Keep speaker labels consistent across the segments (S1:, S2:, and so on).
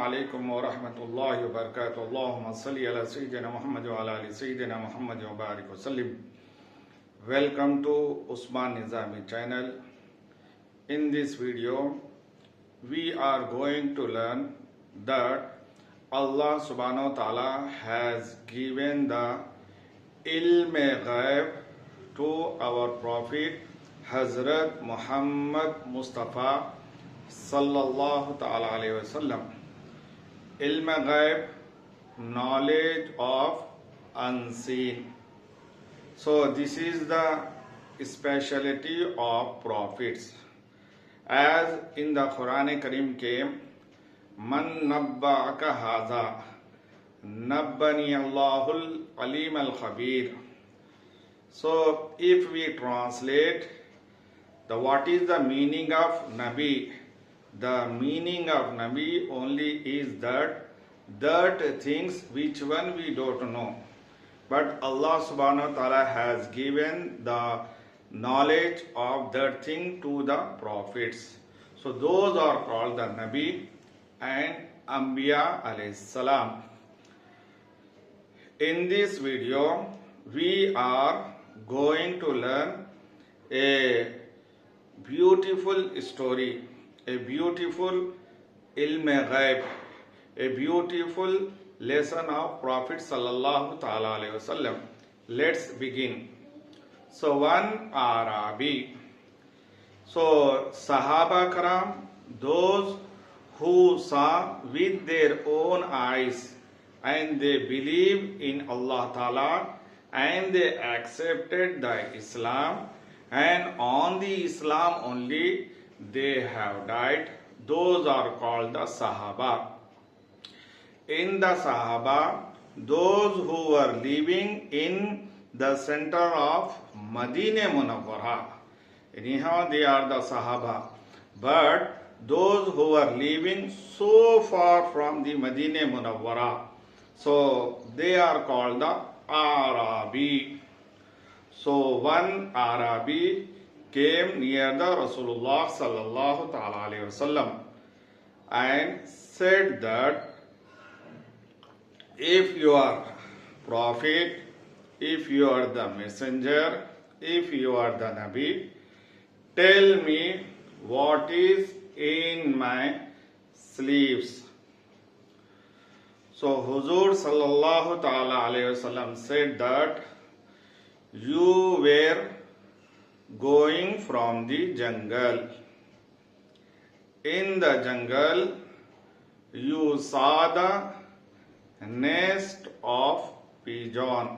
S1: alaikum wa rahmatullahi wa barakatuh. Allahumma salli ala Sayyidina Muhammad wa ala ali Sayyidina Muhammad wa barik wa sallim. Welcome to Usman Nizami channel. In this video, we are going to learn that Allah subhanahu wa ta'ala has given the ilm-e-ghaib to our Prophet Hazrat Muhammad Mustafa sallallahu ta'ala alayhi wasallam. Ilm-e-ghaib, knowledge of unseen. So this is the speciality of prophets. As in the Quran Kareem came, Man nabba'aka haza, nabbani Allahul alim al-khabir. So if we translate what is the meaning of Nabi, the meaning of Nabi only is that things which one we don't know. But Allah subhanahu wa ta'ala has given the knowledge of that thing to the prophets. So those are called the Nabi and Anbiya alayhi salam. In this video, we are going to learn a beautiful story, a beautiful ilm-e-ghaib, a beautiful lesson of Prophet sallallahu ta'ala alayhi wasallam. Let's begin. So one Arabi. So Sahaba Karam, those who saw with their own eyes and they believe in Allah Ta'ala and they accepted the Islam and on the Islam only they have died, those are called the Sahaba. In the Sahaba, those who were living in the center of Madinah Munawwara, anyhow they are the Sahaba, but those who are living so far from the Madinah Munawwara, so they are called the Arabi. So one Arabi came near the Rasulullah sallallahu ta'ala alayhi wasallam and said that if you are prophet, if you are the messenger, if you are the Nabi, tell me what is in my sleeves. So Huzur sallallahu ta'ala alayhi wasallam said that you were going from the jungle. In the jungle, you saw the nest of pigeon.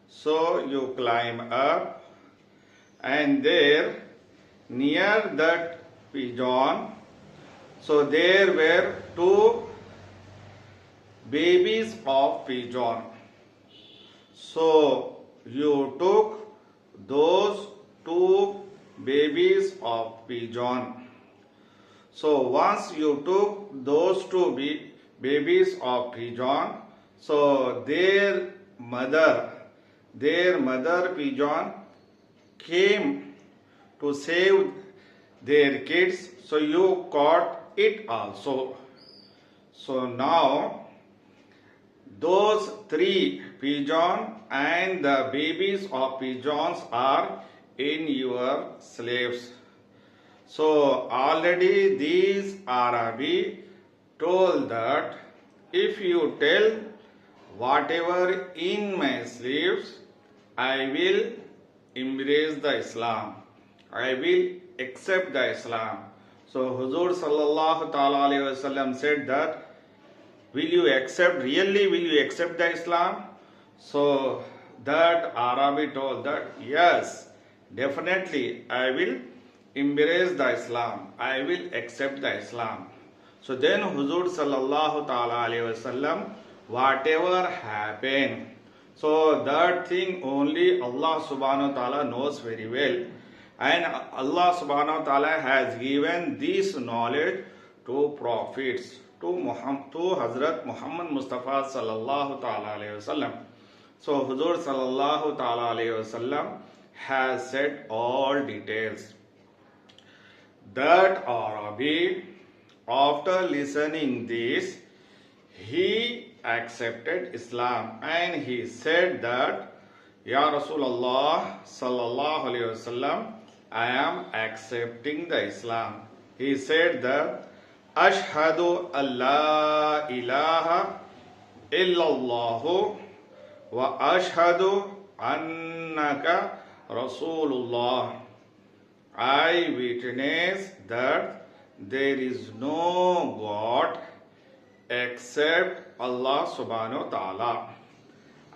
S1: So you climb up and there near that pigeon, so there were two babies of pigeon. So you took those two babies of pigeon. So once you took those two babies of pigeon, so their mother pigeon came to save their kids, so you caught it also. So now those three pigeons and the babies of pigeons are in your slaves. So already these Arabi told that if you tell whatever in my sleeves, I will embrace the Islam. I will accept the Islam. So Huzur sallallahu ta'ala alayhi wasallam said that, will you accept, really will you accept the Islam? So that Arabi told that, yes, definitely I will embrace the Islam. I will accept the Islam. So then Huzur sallallahu ta'ala alayhi wasallam, whatever happened, so that thing only Allah subhanahu wa ta'ala knows very well. And Allah subhanahu wa ta'ala has given this knowledge to prophets, to Hazrat Muhammad Mustafa sallallahu ta'ala alayhi wasallam. So Huzur sallallahu ta'ala alayhi wasallam has said all details. That Arabi after listening this, he accepted Islam and he said that, Ya Rasulullah sallallahu alayhi wasallam, I am accepting the Islam. He said that, Ashhadu alla ilaha illallahu wa ashhadu annaka Rasulullah. I witness that there is no God except Allah subhanahu wa ta'ala.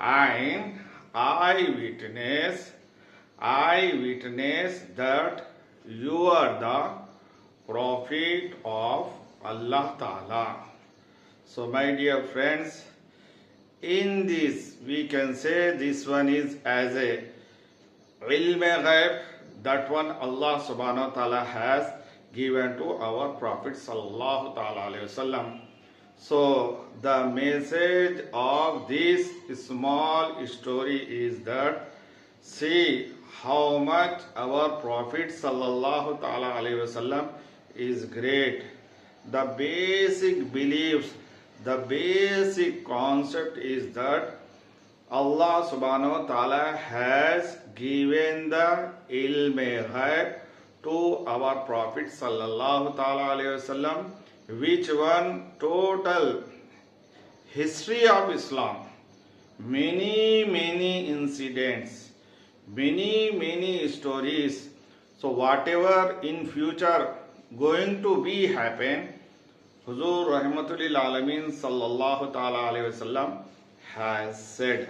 S1: And I witness that you are the prophet of Allah ta'ala. So my dear friends, in this we can say this one is as a ilm-e-ghaib, that one Allah subhanahu wa ta'ala has given to our Prophet sallallahu ta'ala alayhi wasallam. So the message of this small story is that, see how much our Prophet sallallahu ta'ala alayhi wasallam is great. The basic beliefs, the basic concept is that Allah subhanahu wa ta'ala has given the ilm-e-ghaib to our Prophet sallallahu ta'ala alayhi wasallam, which one total history of Islam, many incidents, many stories. So whatever in future going to be happen, Huzur Rahmatul Lil Alamin sallallahu ta'ala alayhi wasallam has said.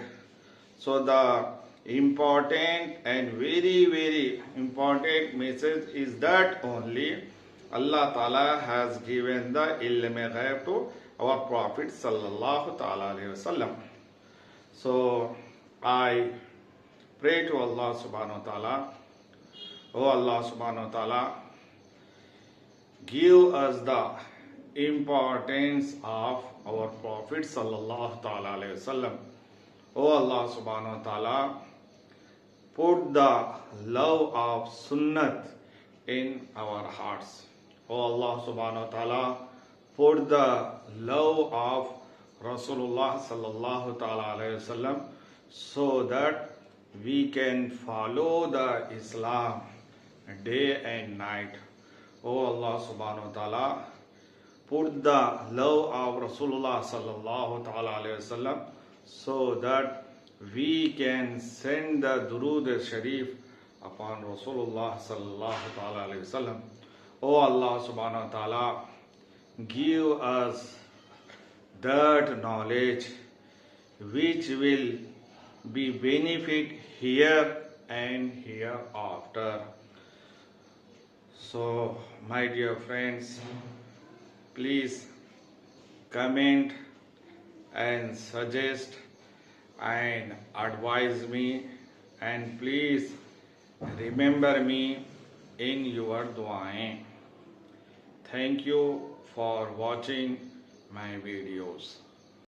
S1: So the important and very important message is that only Allah Ta'ala has given the ilm-e-ghaib to our Prophet sallallahu ta'ala alayhi wasallam. So I pray to Allah subhanahu wa ta'ala, oh Allah subhanahu wa ta'ala, give us the importance of our Prophet sallallahu ta'ala alayhi wasallam. Oh Allah subhanahu wa ta'ala, put the love of sunnat in our hearts. Oh Allah subhanahu wa ta'ala, put the love of Rasulullah sallallahu ta'ala alayhi wasallam, so that we can follow the Islam day and night. Oh Allah subhanahu wa ta'ala, put the love of Rasulullah sallallahu ta'ala alayhi wasallam, so that we can send the Durood Sharif upon Rasulullah sallallahu ta'ala alayhi wasallam. Oh Allah subhanahu wa ta'ala, give us that knowledge which will be benefit here and hereafter. So my dear friends, please comment and suggest and advise me, and please remember me in your du'ain. Thank you for watching my videos.